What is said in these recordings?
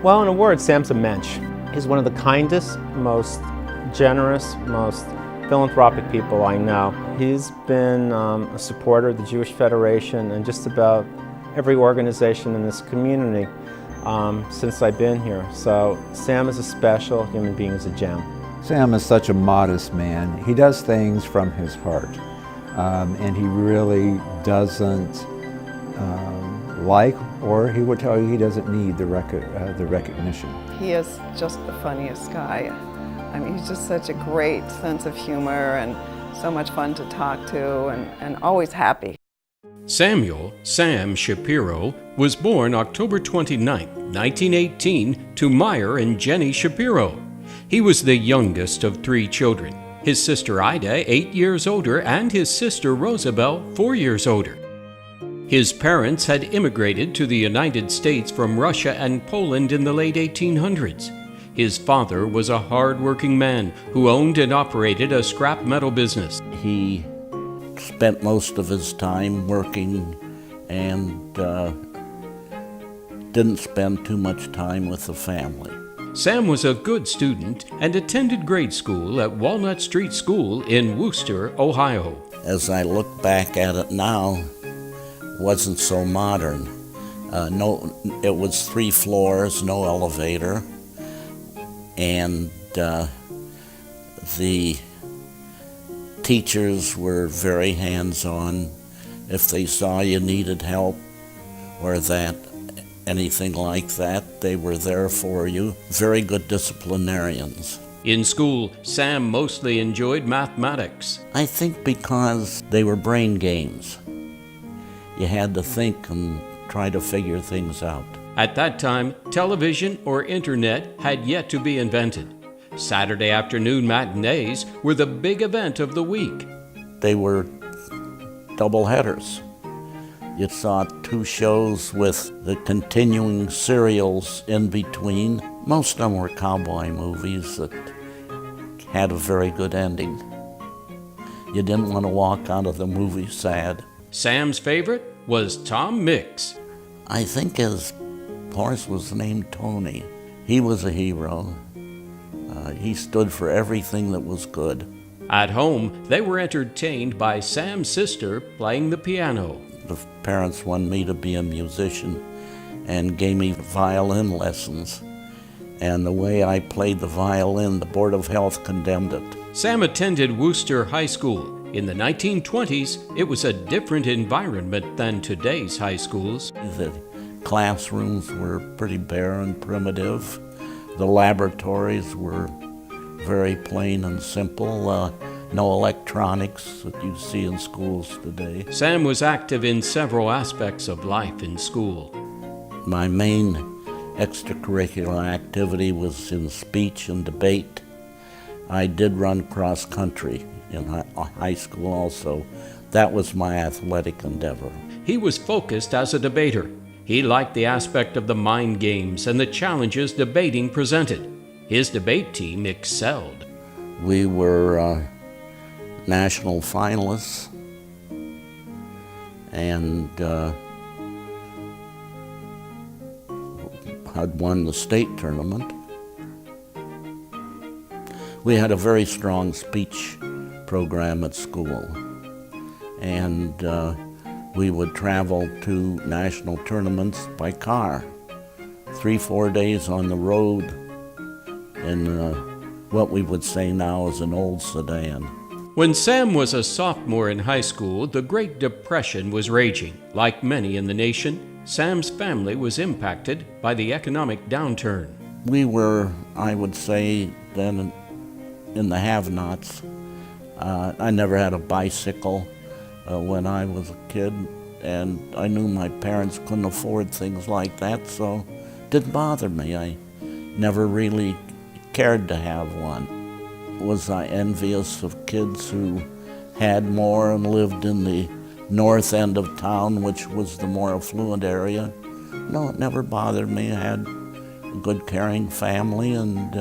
Well, in a word, Sam's a mensch. He's one of the kindest, most generous, most philanthropic people I know. He's been a supporter of the Jewish Federation and just about every organization in this community since I've been here. So Sam is a special human being, is a gem. Sam is such a modest man. He does things from his heart, and he really doesn't like, or he would tell you he doesn't need the recognition. He is just the funniest guy. I mean, he's just such a great sense of humor and so much fun to talk to and always happy. Samuel Sam Shapiro was born October 29, 1918, to Meyer and Jenny Shapiro. He was the youngest of 3 children. His sister Ida, 8 years older, and his sister Rosabelle, 4 years older. His parents had immigrated to the United States from Russia and Poland in the late 1800s. His father was a hard-working man who owned and operated a scrap metal business. He spent most of his time working and didn't spend too much time with the family. Sam was a good student and attended grade school at Walnut Street School in Wooster, Ohio. As I look back at it now, it wasn't so modern. It was 3 floors, no elevator, and the teachers were very hands-on. If they saw you needed help or anything like that, they were there for you. Very good disciplinarians. In school, Sam mostly enjoyed mathematics. I think because they were brain games. You had to think and try to figure things out. At that time, television or internet had yet to be invented. Saturday afternoon matinees were the big event of the week. They were double headers. You saw 2 shows with the continuing serials in between. Most of them were cowboy movies that had a very good ending. You didn't want to walk out of the movie sad. Sam's favorite was Tom Mix. I think his horse was named Tony. He was a hero. He stood for everything that was good. At home, they were entertained by Sam's sister playing the piano. The parents wanted me to be a musician and gave me violin lessons. And the way I played the violin, the Board of Health condemned it. Sam attended Wooster High School. In the 1920s, it was a different environment than today's high schools. The classrooms were pretty bare and primitive. The laboratories were very plain and simple. No electronics that you see in schools today. Sam was active in several aspects of life in school. My main extracurricular activity was in speech and debate. I did run cross country in high school also. That was my athletic endeavor. He was focused as a debater. He liked the aspect of the mind games and the challenges debating presented. His debate team excelled. We were national finalists and had won the state tournament. We had a very strong speech program at school, and we would travel to national tournaments by car, 3-4 days on the road in what we would say now is an old sedan. When Sam was a sophomore in high school, the Great Depression was raging. Like many in the nation, Sam's family was impacted by the economic downturn. We were, I would say, then in the have-nots. I never had a bicycle when I was a kid, and I knew my parents couldn't afford things like that, so it didn't bother me. I never really cared to have one. Was I envious of kids who had more and lived in the north end of town, which was the more affluent area? No, it never bothered me. I had a good, caring family and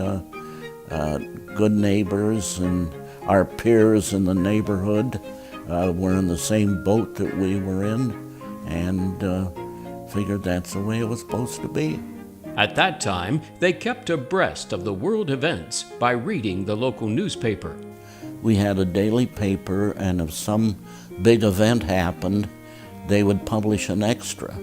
good neighbors, and our peers in the neighborhood were in the same boat that we were in, and figured that's the way it was supposed to be. At that time, they kept abreast of the world events by reading the local newspaper. We had a daily paper, and if some big event happened, they would publish an extra.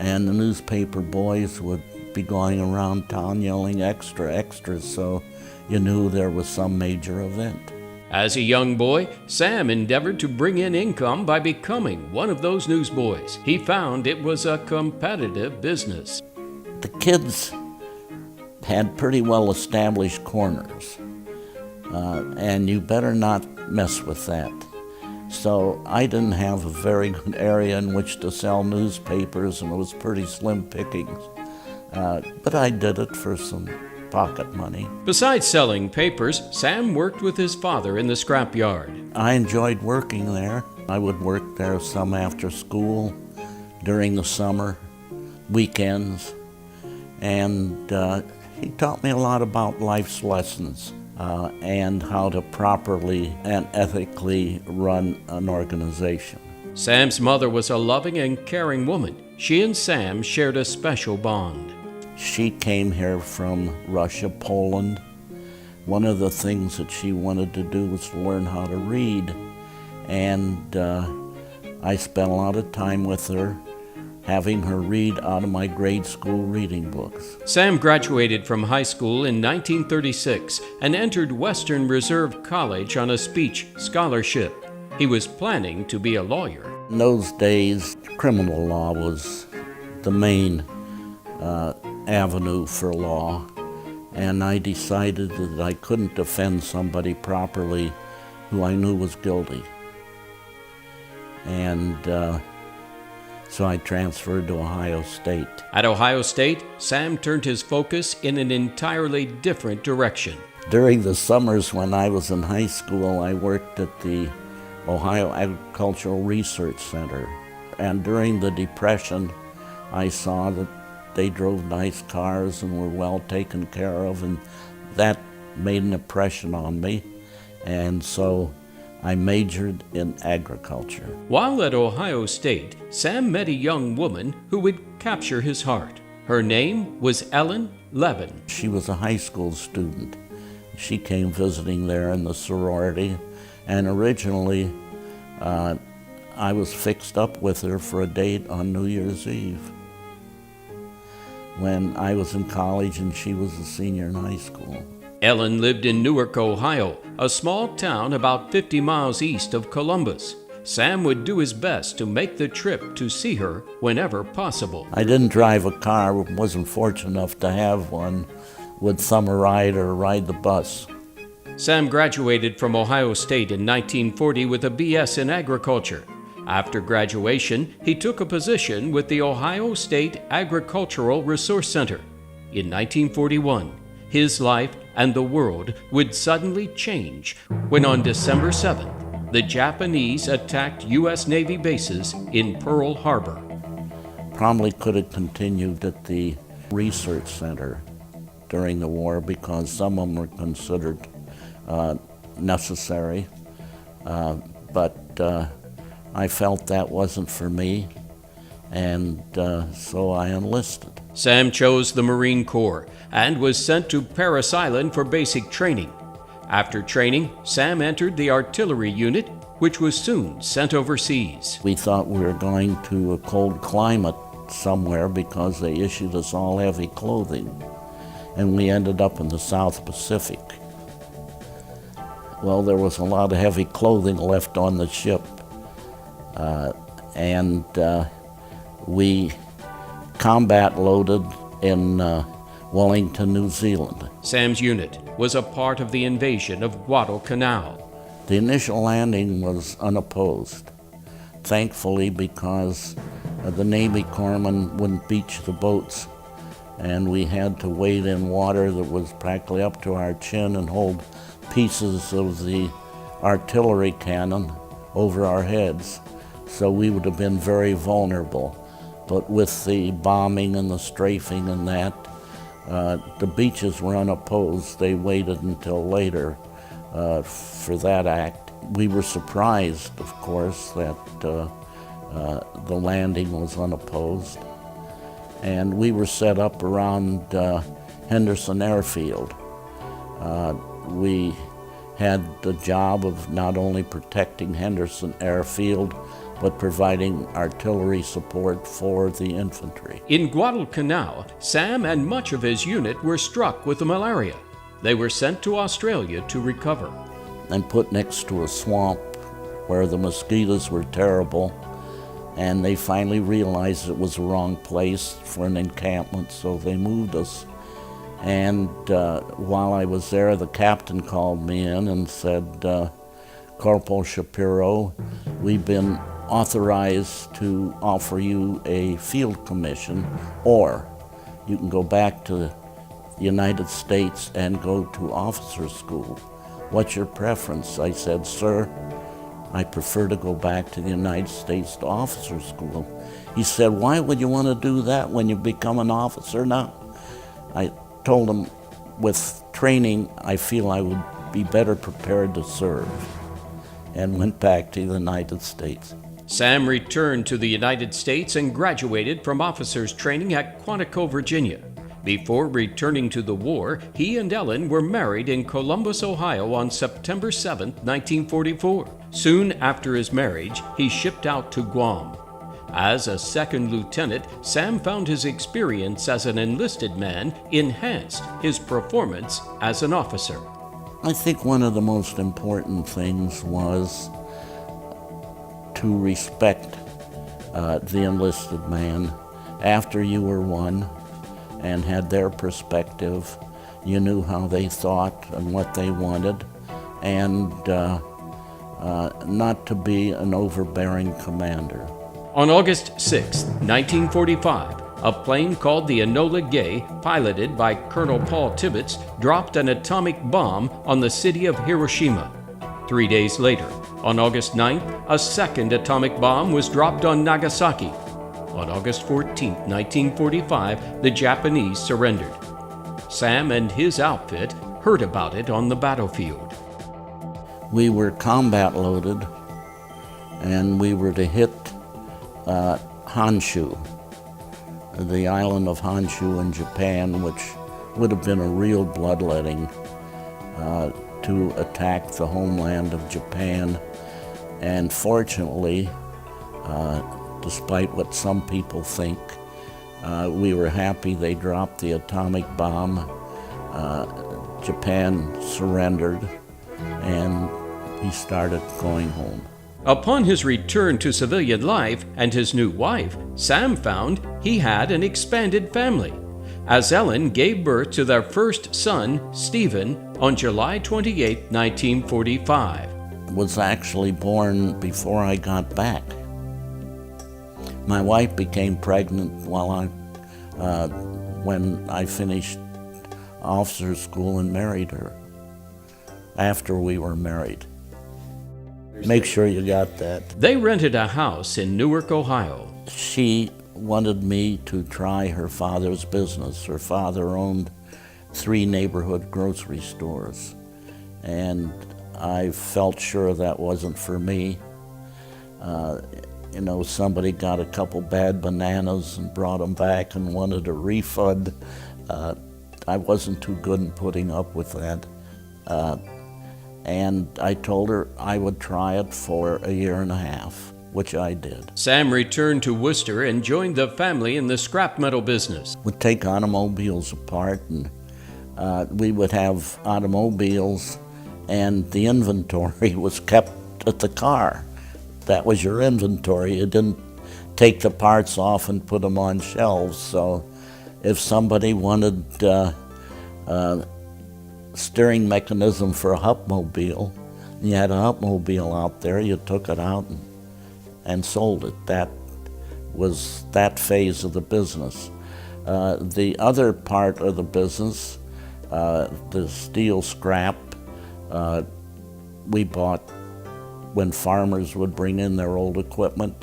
And the newspaper boys would be going around town yelling extra, extra, so you knew there was some major event. As a young boy, Sam endeavored to bring in income by becoming one of those newsboys. He found it was a competitive business. The kids had pretty well established corners, and you better not mess with that. So I didn't have a very good area in which to sell newspapers, and it was pretty slim pickings. But I did it for some pocket money. Besides selling papers, Sam worked with his father in the scrapyard. I enjoyed working there. I would work there some after school, during the summer, weekends, and he taught me a lot about life's lessons and how to properly and ethically run an organization. Sam's mother was a loving and caring woman. She and Sam shared a special bond. She came here from Russia, Poland. One of the things that she wanted to do was to learn how to read, and I spent a lot of time with her, having her read out of my grade school reading books. Sam graduated from high school in 1936 and entered Western Reserve College on a speech scholarship. He was planning to be a lawyer. In those days, criminal law was the main avenue for law, and I decided that I couldn't defend somebody properly who I knew was guilty. And so I transferred to Ohio State. At Ohio State, Sam turned his focus in an entirely different direction. During the summers when I was in high school, I worked at the Ohio Agricultural Research Center. And during the Depression, I saw that they drove nice cars and were well taken care of, and that made an impression on me. And so I majored in agriculture. While at Ohio State, Sam met a young woman who would capture his heart. Her name was Ellen Levin. She was a high school student. She came visiting there in the sorority, and originally I was fixed up with her for a date on New Year's Eve when I was in college and she was a senior in high school. Ellen lived in Newark, Ohio, a small town about 50 miles east of Columbus. Sam would do his best to make the trip to see her whenever possible. I didn't drive a car, wasn't fortunate enough to have one, would thumb a ride or ride the bus. Sam graduated from Ohio State in 1940 with a B.S. in agriculture. After graduation, he took a position with the Ohio State Agricultural Resource Center. In 1941, his life and the world would suddenly change when on December 7th, the Japanese attacked U.S. Navy bases in Pearl Harbor. Probably could have continued at the research center during the war because some of them were considered necessary, but I felt that wasn't for me, and so I enlisted. Sam chose the Marine Corps and was sent to Parris Island for basic training. After training, Sam entered the artillery unit, which was soon sent overseas. We thought we were going to a cold climate somewhere because they issued us all heavy clothing, and we ended up in the South Pacific. Well, there was a lot of heavy clothing left on the ship, and we combat loaded in Wellington, New Zealand. Sam's unit was a part of the invasion of Guadalcanal. The initial landing was unopposed, thankfully, because the Navy corpsmen wouldn't beach the boats, and we had to wade in water that was practically up to our chin and hold pieces of the artillery cannon over our heads, so we would have been very vulnerable. But with the bombing and the strafing and that, the beaches were unopposed. They waited until later for that act. We were surprised, of course, that the landing was unopposed. and we were set up around Henderson Airfield. We had the job of not only protecting Henderson Airfield, but providing artillery support for the infantry. In Guadalcanal, Sam and much of his unit were struck with the malaria. They were sent to Australia to recover. And put next to a swamp where the mosquitoes were terrible, and they finally realized it was the wrong place for an encampment, so they moved us. And while I was there, the captain called me in and said, Corporal Shapiro, we've been authorized to offer you a field commission, or you can go back to the United States and go to officer school. What's your preference? I said, sir, I prefer to go back to the United States to officer school. He said, why would you want to do that when you become an officer now? I told him, with training, I feel I would be better prepared to serve, and went back to the United States. Sam returned to the United States and graduated from officers training at Quantico, Virginia. Before returning to the war, he and Ellen were married in Columbus, Ohio on September 7, 1944. Soon after his marriage, he shipped out to Guam. As a second lieutenant, Sam found his experience as an enlisted man enhanced his performance as an officer. I think one of the most important things was to respect the enlisted man. After you were one and had their perspective, you knew how they thought and what they wanted, and not to be an overbearing commander. On August 6, 1945, a plane called the Enola Gay, piloted by Colonel Paul Tibbets, dropped an atomic bomb on the city of Hiroshima. 3 days later, on August 9th, a second atomic bomb was dropped on Nagasaki. On August 14, 1945, the Japanese surrendered. Sam and his outfit heard about it on the battlefield. We were combat loaded, and we were to hit Honshu, the island of Honshu in Japan, which would have been a real bloodletting to attack the homeland of Japan. And fortunately, despite what some people think, we were happy they dropped the atomic bomb. Japan surrendered, and he started going home. Upon his return to civilian life and his new wife, Sam found he had an expanded family, as Ellen gave birth to their first son, Stephen, on July 28, 1945. Was actually born before I got back. My wife became pregnant when I finished officer school and married her, after we were married. Make sure you got that. They rented a house in Newark, Ohio. She wanted me to try her father's business. Her father owned 3 neighborhood grocery stores, and I felt sure that wasn't for me. Somebody got a couple bad bananas and brought them back and wanted a refund. I wasn't too good in putting up with that. And I told her I would try it for a year and a half, which I did. Sam returned to Worcester and joined the family in the scrap metal business. We'd take automobiles apart, and we would have automobiles, and the inventory was kept at the car. That was your inventory. You didn't take the parts off and put them on shelves. So if somebody wanted steering mechanism for a Hupmobile, and you had a Hupmobile out there, you took it out and sold it. That was that phase of the business. The other part of the business, the steel scrap, we bought when farmers would bring in their old equipment,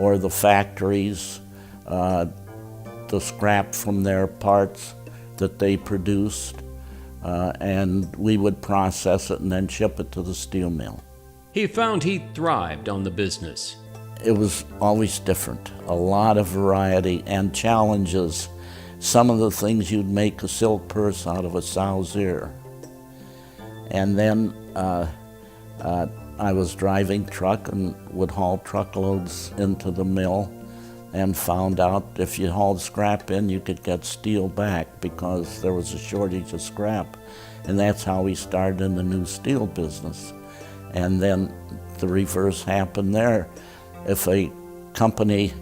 or the factories, the scrap from their parts that they produced, and we would process it and then ship it to the steel mill. He found he thrived on the business. it was always different, a lot of variety and challenges. Some of the things you'd make a silk purse out of a sow's ear. And then I was driving truck and would haul truckloads into the mill and found out if you hauled scrap in, you could get steel back because there was a shortage of scrap. And that's how we started in the new steel business. And then the reverse happened there. If a company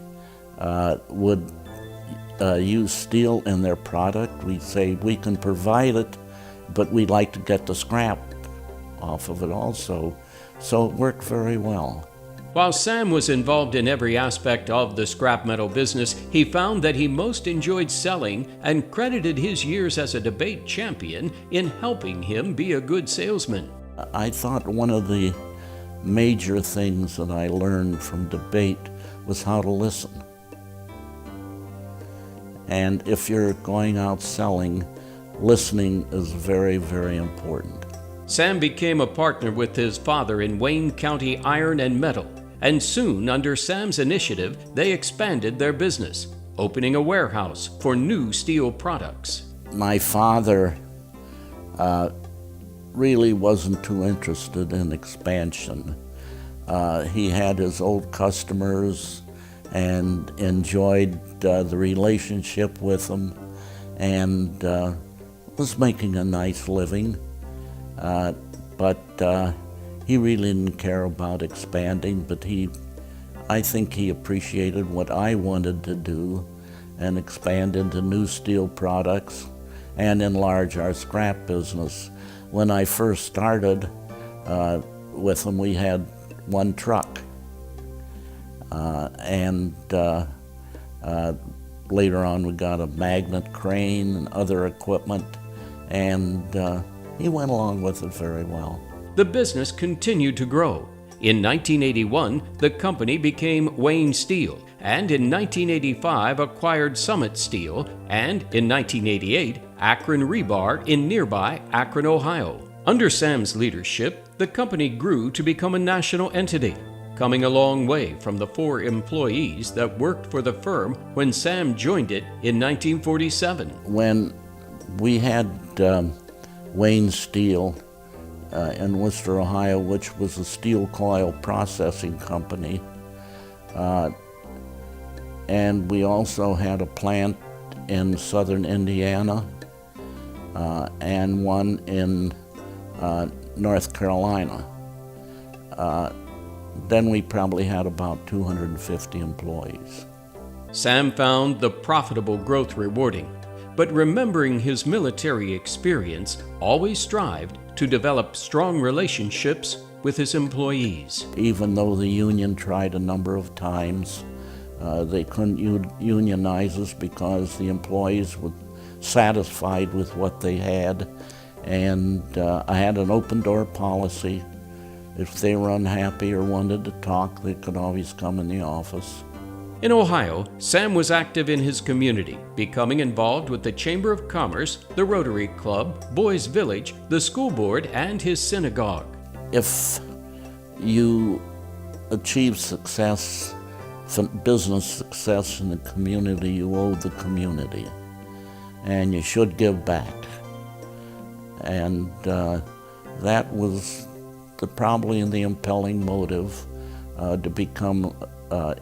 would use steel in their product, we'd say, we can provide it, but we'd like to get the scrap off of it also. So it worked very well. While Sam was involved in every aspect of the scrap metal business, he found that he most enjoyed selling and credited his years as a debate champion in helping him be a good salesman. I thought one of the major things that I learned from debate was how to listen. And if you're going out selling, listening is very, very important. Sam became a partner with his father in Wayne County Iron and Metal, and soon, under Sam's initiative, they expanded their business, opening a warehouse for new steel products. My father really wasn't too interested in expansion. He had his old customers and enjoyed the relationship with them, and was making a nice living. But he really didn't care about expanding, but I think he appreciated what I wanted to do and expand into new steel products and enlarge our scrap business. When I first started with him, we had one truck. And later on we got a magnet crane and other equipment, and he went along with it very well. The business continued to grow. In 1981, the company became Wayne Steel, and in 1985 acquired Summit Steel, and in 1988, Akron Rebar in nearby Akron, Ohio. Under Sam's leadership, the company grew to become a national entity, coming a long way from the 4 employees that worked for the firm when Sam joined it in 1947. When we had Wayne Steel in Worcester, Ohio, which was a steel coil processing company, and we also had a plant in southern Indiana and one in North Carolina. Then we probably had about 250 employees. Sam found the profitable growth rewarding, but remembering his military experience, always strived to develop strong relationships with his employees. Even though the union tried a number of times, they couldn't unionize us because the employees were satisfied with what they had. And I had an open door policy. If they were unhappy or wanted to talk, they could always come in the office. In Ohio, Sam was active in his community, becoming involved with the Chamber of Commerce, the Rotary Club, Boys Village, the school board, and his synagogue. If you achieve success, business success in the community, you owe the community, and you should give back. And that was probably the impelling motive to become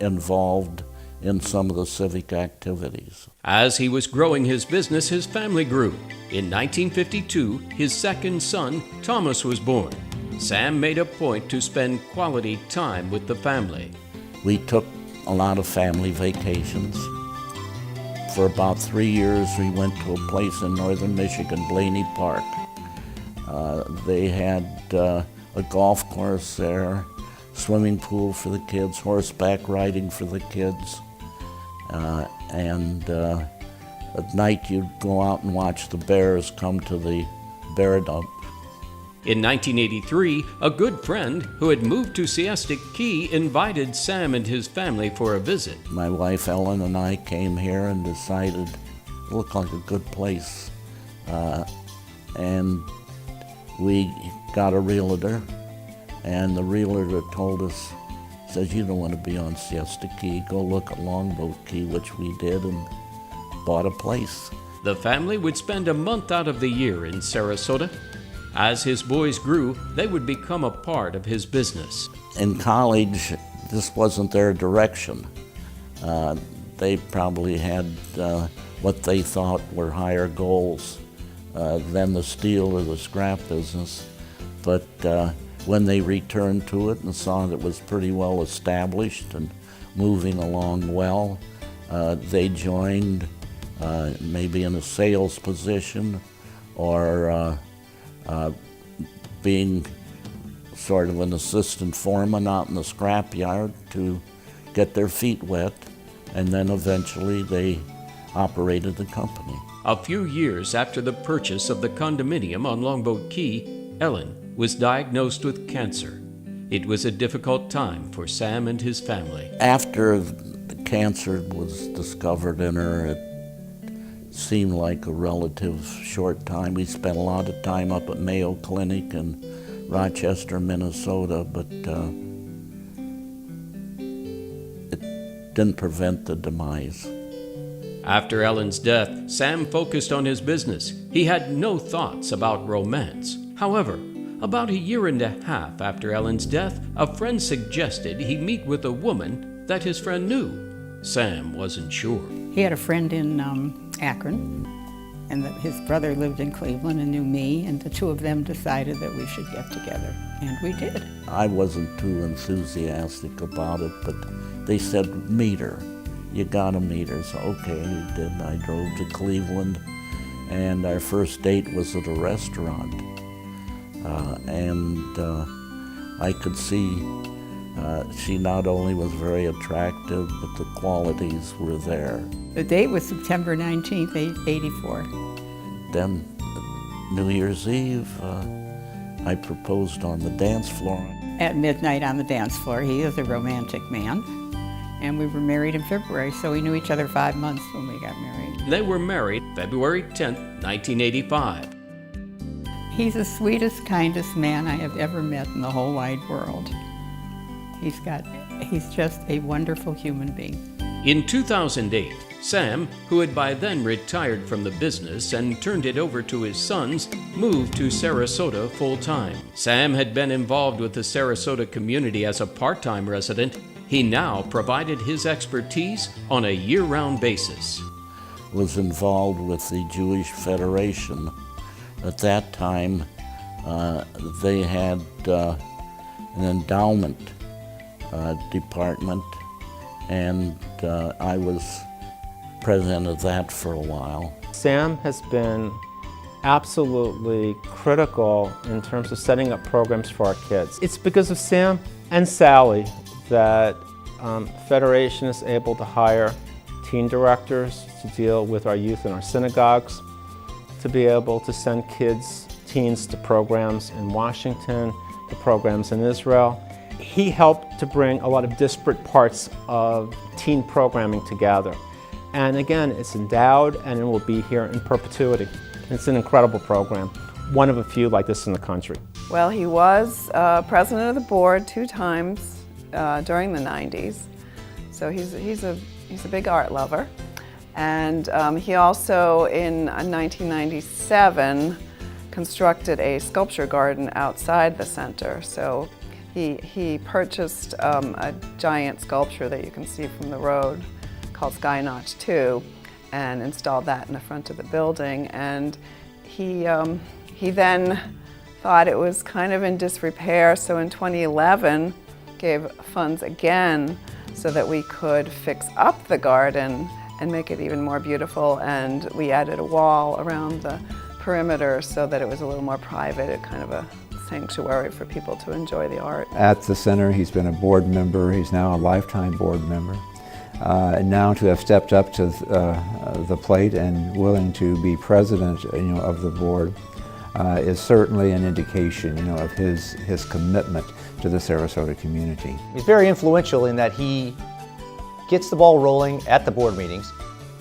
involved in some of the civic activities. As he was growing his business, his family grew. In 1952, his second son, Thomas, was born. Sam made a point to spend quality time with the family. We took a lot of family vacations. For about 3 years, we went to a place in northern Michigan, Blaney Park. They had a golf course there, swimming pool for the kids, horseback riding for the kids, and at night you'd go out and watch the bears come to the bear dump. In 1983, a good friend who had moved to Siesta Key invited Sam and his family for a visit. My wife Ellen and I came here and decided it looked like a good place, and we got a realtor, and the realtor told us says, you don't want to be on Siesta Key, go look at Longboat Key, which we did, and bought a place. The family would spend a month out of the year in Sarasota. As his boys grew, they would become a part of his business. In college, this wasn't their direction. They probably had what they thought were higher goals than the steel or the scrap business. But when they returned to it and saw that it was pretty well established and moving along well, they joined maybe in a sales position or being sort of an assistant foreman out in the scrap yard to get their feet wet, and then eventually they operated the company. A few years after the purchase of the condominium on Longboat Key, Ellen was diagnosed with cancer. It was a difficult time for Sam and his family. After the cancer was discovered in her, it seemed like a relative short time. We spent a lot of time up at Mayo Clinic in Rochester, Minnesota, but it didn't prevent the demise. After Ellen's death, Sam focused on his business. He had no thoughts about romance. However, about a year and a half after Ellen's death, a friend suggested he meet with a woman that his friend knew. Sam wasn't sure. He had a friend in Akron, and that his brother lived in Cleveland and knew me, and the two of them decided that we should get together, and we did. I wasn't too enthusiastic about it, but they said, meet her. You gotta meet her. So okay, we did. I drove to Cleveland, and our first date was at a restaurant. I could see she not only was very attractive, but the qualities were there. The date was September 19th, 84. Then, New Year's Eve, I proposed on the dance floor. At midnight on the dance floor. He is a romantic man, and we were married in February, so we knew each other 5 months when we got married. They were married February 10th, 1985. He's the sweetest, kindest man I have ever met in the whole wide world. He's just a wonderful human being. In 2008, Sam, who had by then retired from the business and turned it over to his sons, moved to Sarasota full-time. Sam had been involved with the Sarasota community as a part-time resident. He now provided his expertise on a year-round basis. Was involved with the Jewish Federation. At that time, they had an endowment department, and I was president of that for a while. Sam has been absolutely critical in terms of setting up programs for our kids. It's because of Sam and Sally that Federation is able to hire teen directors to deal with our youth in our synagogues, to be able to send teens to programs in Washington, to programs in Israel. He helped to bring a lot of disparate parts of teen programming together. And again, it's endowed and it will be here in perpetuity. It's an incredible program, one of a few like this in the country. Well, he was president of the board 2 times during the 90s. So he's a big art lover. And he also, in 1997, constructed a sculpture garden outside the center. So he purchased a giant sculpture that you can see from the road called Sky Notch 2 and installed that in the front of the building. And he then thought it was kind of in disrepair, so in 2011 gave funds again so that we could fix up the garden and make it even more beautiful, and we added a wall around the perimeter so that it was a little more private, kind of a sanctuary for people to enjoy the art. At the center, he's been a board member. He's now a lifetime board member. And now to have stepped up to the plate and willing to be president, of the board is certainly an indication, of his commitment to the Sarasota community. He's very influential in that he gets the ball rolling at the board meetings,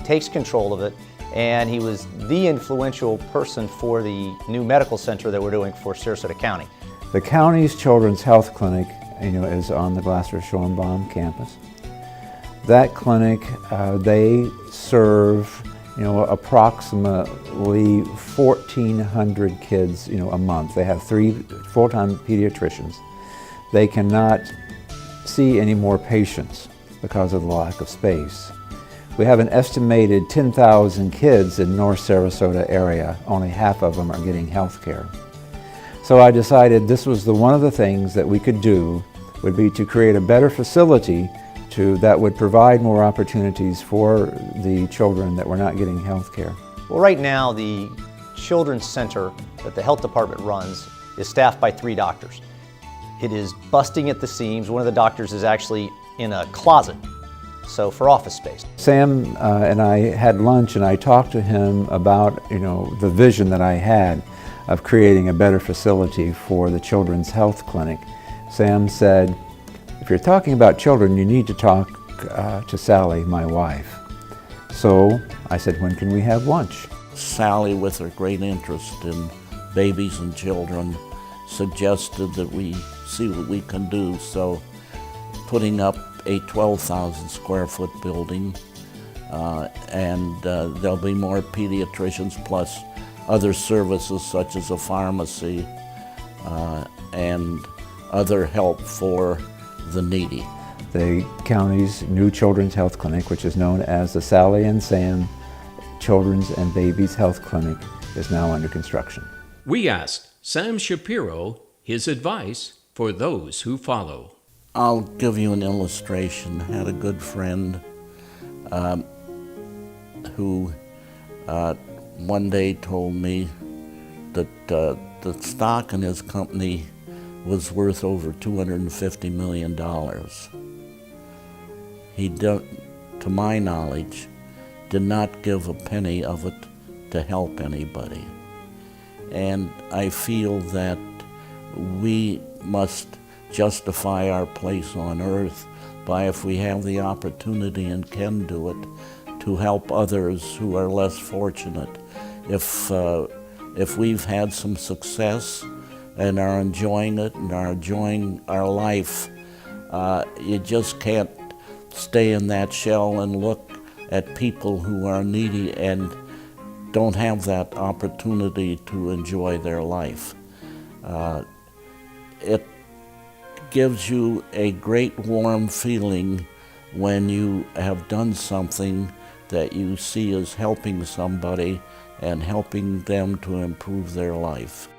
takes control of it, and he was the influential person for the new medical center that we're doing for Sarasota County. The county's children's health clinic is on the Glasser-Schoenbaum campus. That clinic, they serve approximately 1,400 kids a month. They have 3 full-time pediatricians. They cannot see any more patients because of the lack of space. We have an estimated 10,000 kids in North Sarasota area. Only half of them are getting health care. So I decided this was one of the things that we could do would be to create a better facility that would provide more opportunities for the children that were not getting health care. Well, right now, the Children's Center that the health department runs is staffed by 3 doctors. It is busting at the seams. One of the doctors is actually in a closet, so for office space. Sam and I had lunch, and I talked to him about the vision that I had of creating a better facility for the Children's Health Clinic. Sam said, "If you're talking about children, you need to talk to Sally, my wife." So I said, "When can we have lunch?" Sally, with her great interest in babies and children, suggested that we see what we can do. So putting up a 12,000 square foot building, and there'll be more pediatricians plus other services such as a pharmacy and other help for the needy. The county's new Children's Health Clinic, which is known as the Sally and Sam Children's and Babies Health Clinic, is now under construction. We asked Sam Shapiro his advice for those who follow. I'll give you an illustration. I had a good friend who one day told me that the stock in his company was worth over $250 million. He, to my knowledge, did not give a penny of it to help anybody. And I feel that we must justify our place on earth by, if we have the opportunity and can do it, to help others who are less fortunate. If we've had some success and are enjoying it and are enjoying our life, you just can't stay in that shell and look at people who are needy and don't have that opportunity to enjoy their life. It gives you a great warm feeling when you have done something that you see as helping somebody and helping them to improve their life.